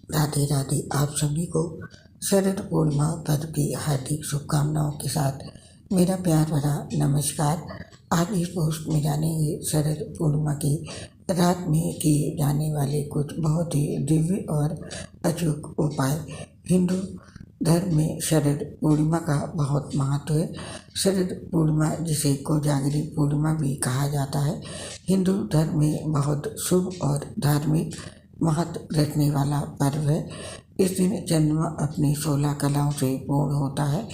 राधे राधे। आप सभी को शरद पूर्णिमा पर्व की हार्दिक शुभकामनाओं के साथ मेरा प्यार भरा नमस्कार। आज इस पोस्ट में जानेंगे शरद पूर्णिमा की रात में किए जाने वाले कुछ बहुत ही दिव्य और अचूक उपाय। हिंदू धर्म में शरद पूर्णिमा का बहुत महत्व है। शरद पूर्णिमा जिसे कोजागरी पूर्णिमा भी कहा जाता है, हिंदू धर्म में बहुत शुभ और धार्मिक महत्व रखने वाला पर्व है। इस दिन चंद्रमा अपनी 16 कलाओं से पूर्ण होता है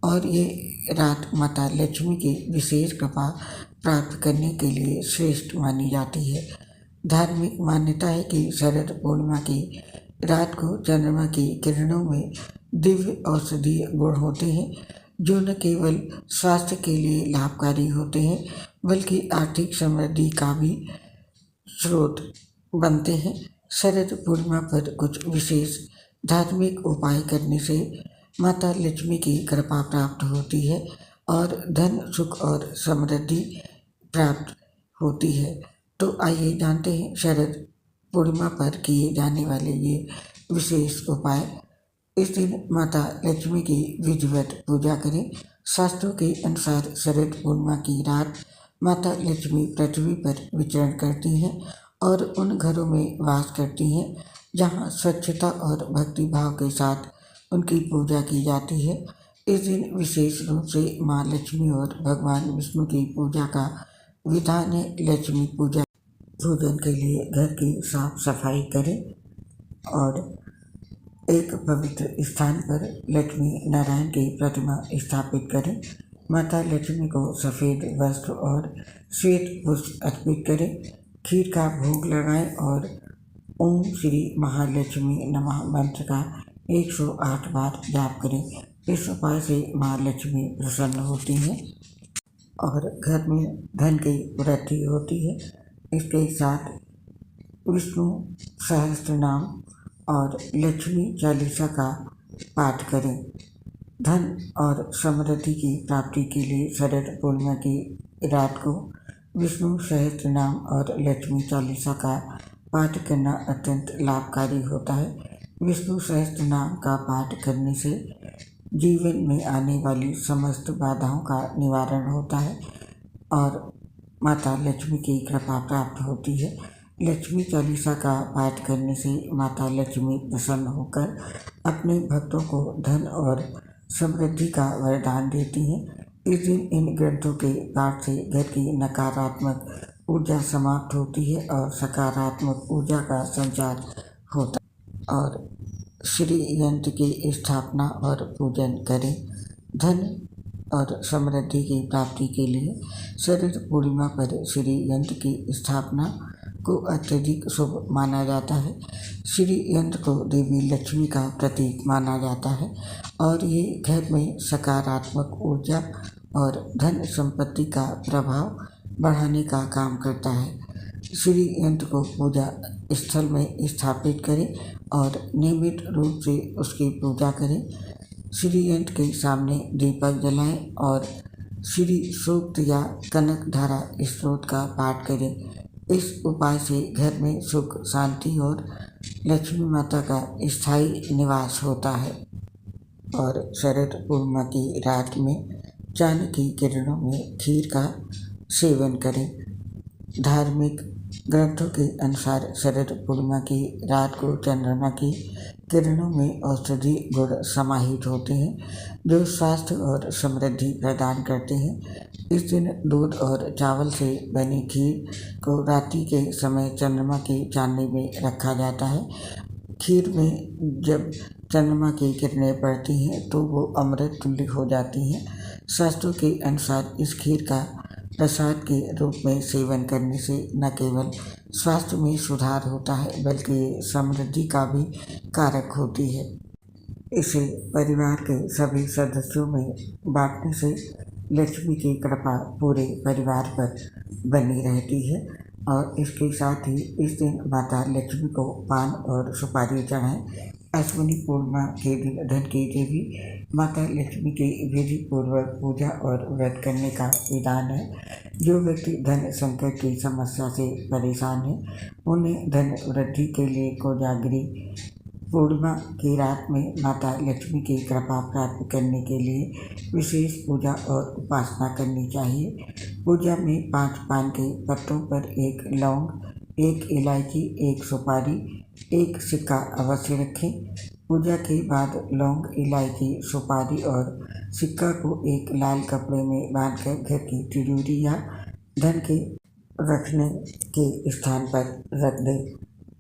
और ये रात माता लक्ष्मी की विशेष कृपा प्राप्त करने के लिए श्रेष्ठ मानी जाती है। धार्मिक मान्यता है कि शरद पूर्णिमा की रात को चंद्रमा की किरणों में दिव्य औषधीय गुण होते हैं, जो न केवल स्वास्थ्य के लिए लाभकारी होते हैं बल्कि आर्थिक समृद्धि का भी स्रोत बनते हैं। शरद पूर्णिमा पर कुछ विशेष धार्मिक उपाय करने से माता लक्ष्मी की कृपा प्राप्त होती है और धन सुख और समृद्धि प्राप्त होती है। तो आइए जानते हैं शरद पूर्णिमा पर किए जाने वाले ये विशेष उपाय। इस दिन माता लक्ष्मी की विधिवत पूजा करें। शास्त्रों के अनुसार शरद पूर्णिमा की रात माता लक्ष्मी पृथ्वी पर विचरण करती हैं और उन घरों में वास करती हैं जहाँ स्वच्छता और भक्ति भाव के साथ उनकी पूजा की जाती है। इस दिन विशेष रूप से माँ लक्ष्मी और भगवान विष्णु की पूजा का विधान है। लक्ष्मी पूजन के लिए घर की साफ सफाई करें और एक पवित्र स्थान पर लक्ष्मी नारायण की प्रतिमा स्थापित करें। माता लक्ष्मी को सफ़ेद वस्त्र और श्वेत पुष्प अर्पित करें। खीर का भोग लगाएं और ओम श्री महालक्ष्मी नमः मंत्र का 108 बार जाप करें। इस उपाय से माँ लक्ष्मी प्रसन्न होती हैं और घर में धन की वृद्धि होती है। इसके साथ विष्णु सहस्त्र नाम और लक्ष्मी चालीसा का पाठ करें। धन और समृद्धि की प्राप्ति के लिए शरद पूर्णिमा की रात को विष्णु सहस्त्र नाम और लक्ष्मी चालीसा का पाठ करना अत्यंत लाभकारी होता है। विष्णु सहस्त्र नाम का पाठ करने से जीवन में आने वाली समस्त बाधाओं का निवारण होता है और माता लक्ष्मी की कृपा प्राप्त होती है। लक्ष्मी चालीसा का पाठ करने से माता लक्ष्मी प्रसन्न होकर अपने भक्तों को धन और समृद्धि का वरदान देती हैं। इस दिन इन ग्रंथों के पाठ से घर की नकारात्मक ऊर्जा समाप्त होती है और सकारात्मक ऊर्जा का संचार होता है। और श्री यंत्र की स्थापना और पूजन करें। धन और समृद्धि की प्राप्ति के लिए शरद पूर्णिमा पर श्री यंत्र की स्थापना को अत्यधिक शुभ माना जाता है। श्री यंत्र को देवी लक्ष्मी का प्रतीक माना जाता है और ये घर में सकारात्मक ऊर्जा और धन संपत्ति का प्रभाव बढ़ाने का काम करता है। श्री यंत्र को पूजा स्थल में स्थापित करें और नियमित रूप से उसकी पूजा करें। श्री यंत्र के सामने दीपक जलाएं और श्री सूक्त या कनक धारा स्त्रोत का पाठ करें। इस उपाय से घर में सुख शांति और लक्ष्मी माता का स्थायी निवास होता है। और शरद पूर्णिमा की रात में चांद की किरणों में खीर का सेवन करें। धार्मिक ग्रंथों के अनुसार शरद पूर्णिमा की रात को चंद्रमा की किरणों में औषधि गुण समाहित होते हैं, जो स्वास्थ्य और समृद्धि प्रदान करते हैं। इस दिन दूध और चावल से बनी खीर को रात्रि के समय चंद्रमा की चांदनी में रखा जाता है। खीर में जब चंद्रमा की किरणें पड़ती हैं तो वो अमृत तुल्य हो जाती हैं। शास्त्रों के अनुसार इस खीर का प्रसाद के रूप में सेवन करने से न केवल स्वास्थ्य में सुधार होता है बल्कि समृद्धि का भी कारक होती है। इसे परिवार के सभी सदस्यों में बांटने से लक्ष्मी की कृपा पूरे परिवार पर बनी रहती है। और इसके साथ ही इस दिन माता लक्ष्मी को पान और सुपारी चढ़ाएं। अश्विनी पूर्णिमा के दिन धन की देवी माता लक्ष्मी की विधि पूर्वक पूजा और व्रत करने का विधान है। जो व्यक्ति धन संकट की समस्या से परेशान है, उन्हें धन वृद्धि के लिए कोजागरी पूर्णिमा की रात में माता लक्ष्मी की कृपा प्राप्त करने के लिए विशेष पूजा और उपासना करनी चाहिए। पूजा में 5 पान के पत्तों पर 1 लौंग, 1 इलायची, 1 सुपारी, 1 सिक्का अवश्य रखें। पूजा के बाद लौंग, इलायची, सुपारी और सिक्का को एक लाल कपड़े में बांधकर घर की तिजोरी या धन के रखने के स्थान पर रख दें।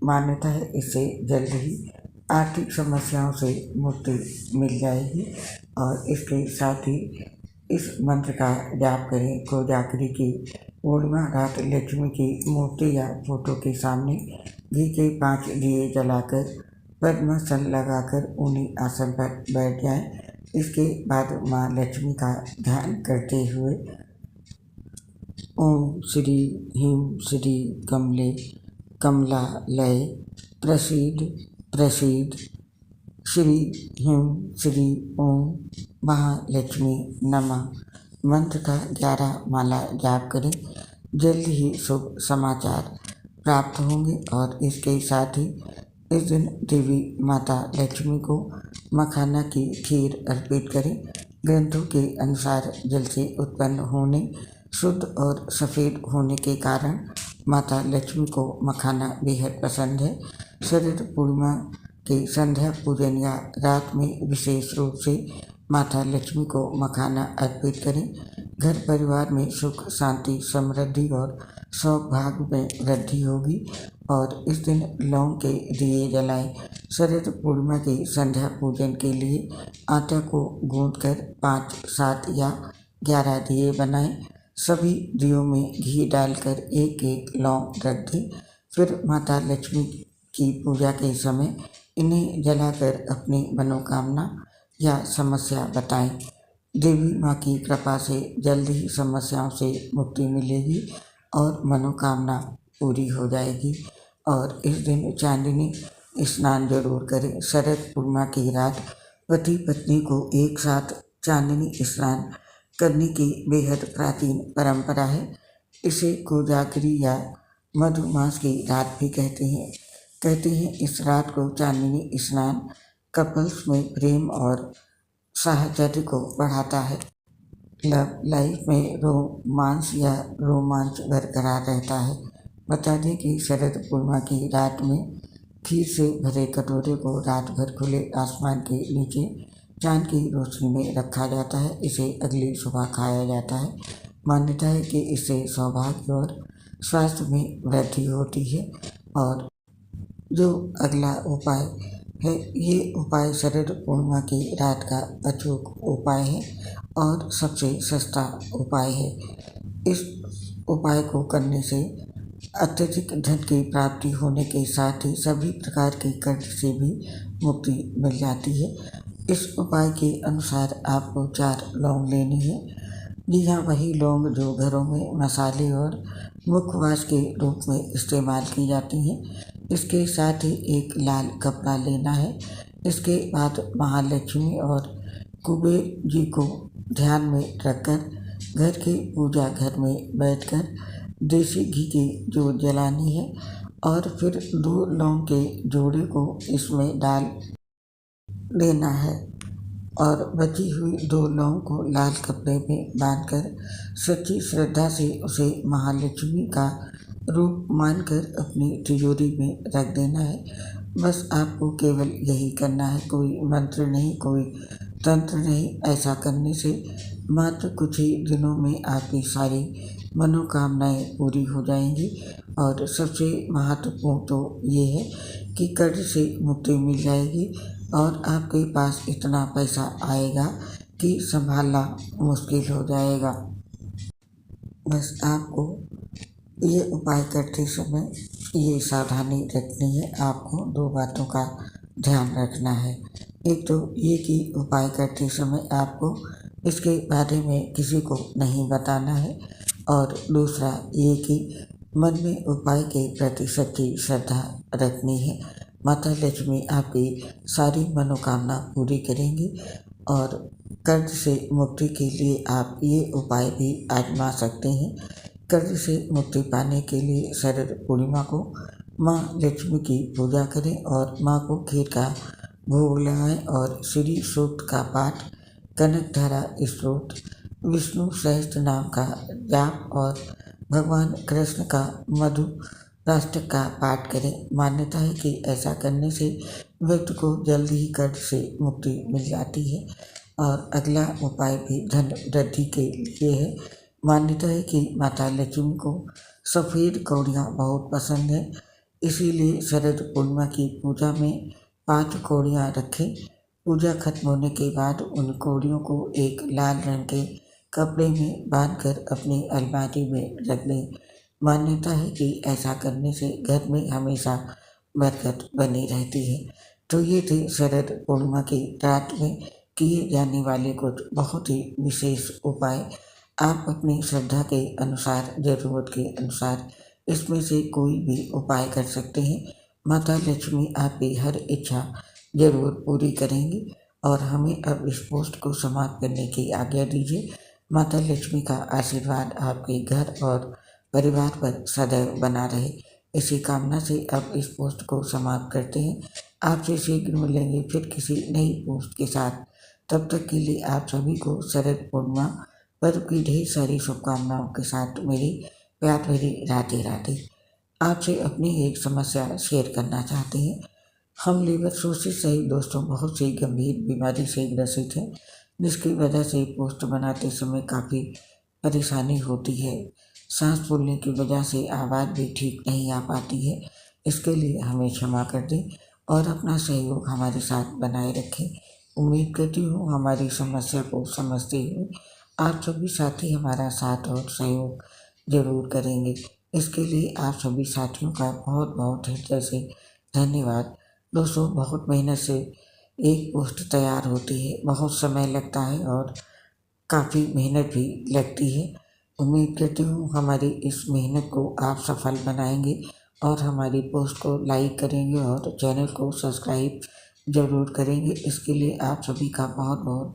मान्यता है इससे जल्द ही आर्थिक समस्याओं से मुक्ति मिल जाएगी। और इसके साथ ही इस मंत्र का जाप करें। कोजागरी की पूर्णिमा रात लक्ष्मी की मूर्ति या फोटो के सामने घी के 5 दिए जलाकर पद्मासन लगाकर उन्हीं आसन पर बैठ जाएं। इसके बाद माँ लक्ष्मी का ध्यान करते हुए ओम श्री ह्रीं श्री कमले कमलालय प्रसीद प्रसीद श्री ह्रीं श्री ओम महालक्ष्मी नमः मंत्र का 11 माला जाप करें। जल्द ही शुभ समाचार प्राप्त होंगे। और इसके साथ ही इस दिन देवी माता लक्ष्मी को मखाना की खीर अर्पित करें। ग्रंथों के अनुसार जल से उत्पन्न होने, शुद्ध और सफ़ेद होने के कारण माता लक्ष्मी को मखाना बेहद पसंद है। शरद पूर्णिमा के संध्या पूजन या रात में विशेष रूप से माता लक्ष्मी को मखाना अर्पित करें। घर परिवार में सुख, शांति, समृद्धि और सौभाग्य में वृद्धि होगी। और इस दिन लौंग के दिए जलाएं। शरद पूर्णिमा के संध्या पूजन के लिए आटा को गूंथकर 5, 7 या 11 दिए बनाएं। सभी दियों में घी डालकर 1-1 लौंग रख दें। फिर माता लक्ष्मी की पूजा के समय इन्हें जलाकर अपनी मनोकामना या समस्या बताएं। देवी माँ की कृपा से जल्द ही समस्याओं से मुक्ति मिलेगी और मनोकामना पूरी हो जाएगी। और इस दिन चांदनी स्नान जरूर करें। शरद पूर्णिमा की रात पति पत्नी को एक साथ चांदनी स्नान करने की बेहद प्राचीन परंपरा है। इसे कोजागरी या मधुमास की रात भी कहते हैं इस रात को चांदनी स्नान कपल्स में प्रेम और साहचर्य को बढ़ाता है। लव लाइफ में रोमांच बरकरार रहता है। बता दें कि शरद पूर्णिमा की रात में खीर से भरे कटोरे को रात भर खुले आसमान के नीचे चांद की रोशनी में रखा जाता है। इसे अगली सुबह खाया जाता है। मान्यता है कि इससे सौभाग्य और स्वास्थ्य में वृद्धि होती है। और जो अगला उपाय है, ये उपाय शरद पूर्णिमा की रात का अचूक उपाय है और सबसे सस्ता उपाय है। इस उपाय को करने से अत्यधिक धन की प्राप्ति होने के साथ ही सभी प्रकार के कर्ज से भी मुक्ति मिल जाती है। इस उपाय के अनुसार आपको 4 लौंग लेनी है। जी हाँ, वही लौंग जो घरों में मसाले और मुखवास के रूप में इस्तेमाल की जाती हैं। इसके साथ ही एक लाल कपड़ा लेना है। इसके बाद महालक्ष्मी और कुबेर जी को ध्यान में रखकर घर के पूजा घर में बैठकर देसी घी की जोत जलानी है। और फिर 2 लौंग के जोड़े को इसमें डाल देना है और बची हुई 2 लौंग को लाल कपड़े में बांधकर सच्ची श्रद्धा से उसे महालक्ष्मी का रूप मानकर अपनी तिजोरी में रख देना है। बस आपको केवल यही करना है। कोई मंत्र नहीं, कोई तंत्र नहीं। ऐसा करने से मात्र कुछ ही दिनों में आपकी सारी मनोकामनाएं पूरी हो जाएंगी। और सबसे महत्वपूर्ण तो ये है कि कर्ज से मुक्ति मिल जाएगी और आपके पास इतना पैसा आएगा कि संभालना मुश्किल हो जाएगा। बस आपको ये उपाय करते समय ये सावधानी रखनी है। आपको 2 बातों का ध्यान रखना है। एक तो ये कि उपाय करते समय आपको इसके बारे में किसी को नहीं बताना है। और दूसरा ये कि मन में उपाय के प्रति सच्ची श्रद्धा रखनी है। माता लक्ष्मी आपकी सारी मनोकामना पूरी करेंगी। और कर्ज से मुक्ति के लिए आप ये उपाय भी आजमा सकते हैं। कर्ज से मुक्ति पाने के लिए शरद पूर्णिमा को माँ लक्ष्मी की पूजा करें और माँ को खीर का भोग लगाएं और श्री सूक्त का पाठ, कनकधारा स्तोत्र, विष्णु सहस्त्र नाम का जाप और भगवान कृष्ण का मधुराष्टक का पाठ करें। मान्यता है कि ऐसा करने से व्यक्ति को जल्द ही कर्ज से मुक्ति मिल जाती है। और अगला उपाय भी धन वृद्धि के लिए है। मान्यता है कि माता लक्ष्मी को सफ़ेद कौड़ियाँ बहुत पसंद है, इसीलिए शरद पूर्णिमा की पूजा में 5 कौड़ियाँ रखें। पूजा खत्म होने के बाद उन कौड़ियों को एक लाल रंग के कपड़े में बांधकर अपनी अलमारी में रख लें। मान्यता है कि ऐसा करने से घर में हमेशा बरकत बनी रहती है। तो ये थे शरद पूर्णिमा की रात में किए जाने वाले कुछ बहुत ही विशेष उपाय। आप अपनी श्रद्धा के अनुसार, ज़रूरत के अनुसार इसमें से कोई भी उपाय कर सकते हैं। माता लक्ष्मी आपकी हर इच्छा जरूर पूरी करेंगी। और हमें अब इस पोस्ट को समाप्त करने की आज्ञा दीजिए। माता लक्ष्मी का आशीर्वाद आपके घर और परिवार पर सदैव बना रहे, इसी कामना से अब इस पोस्ट को समाप्त करते हैं। आपसे शीघ्र मिलेंगे फिर किसी नई पोस्ट के साथ। तब तक के लिए आप सभी को शरद पूर्णिमा पर्व की ढेर सारी शुभकामनाओं के साथ मेरी प्यार भरी राधे राधे। आपसे अपनी एक समस्या शेयर करना चाहते हैं। हम लीवर सोसिस सहित दोस्तों बहुत सी गंभीर बीमारी से ग्रसित हैं, जिसकी वजह से पोस्ट बनाते समय काफ़ी परेशानी होती है। सांस फूलने की वजह से आवाज़ भी ठीक नहीं आ पाती है। इसके लिए हमें क्षमा कर दें और अपना सहयोग हमारे साथ बनाए रखें। उम्मीद करती हूँ हमारी समस्या को समझते हुए आप सभी साथी हमारा साथ और सहयोग जरूर करेंगे। इसके लिए आप सभी साथियों का बहुत बहुत हृदय से धन्यवाद। दोस्तों, बहुत मेहनत से एक पोस्ट तैयार होती है, बहुत समय लगता है और काफ़ी मेहनत भी लगती है। उम्मीद करती हूँ हमारी इस मेहनत को आप सफल बनाएंगे और हमारी पोस्ट को लाइक करेंगे और चैनल को सब्सक्राइब जरूर करेंगे। इसके लिए आप सभी का बहुत बहुत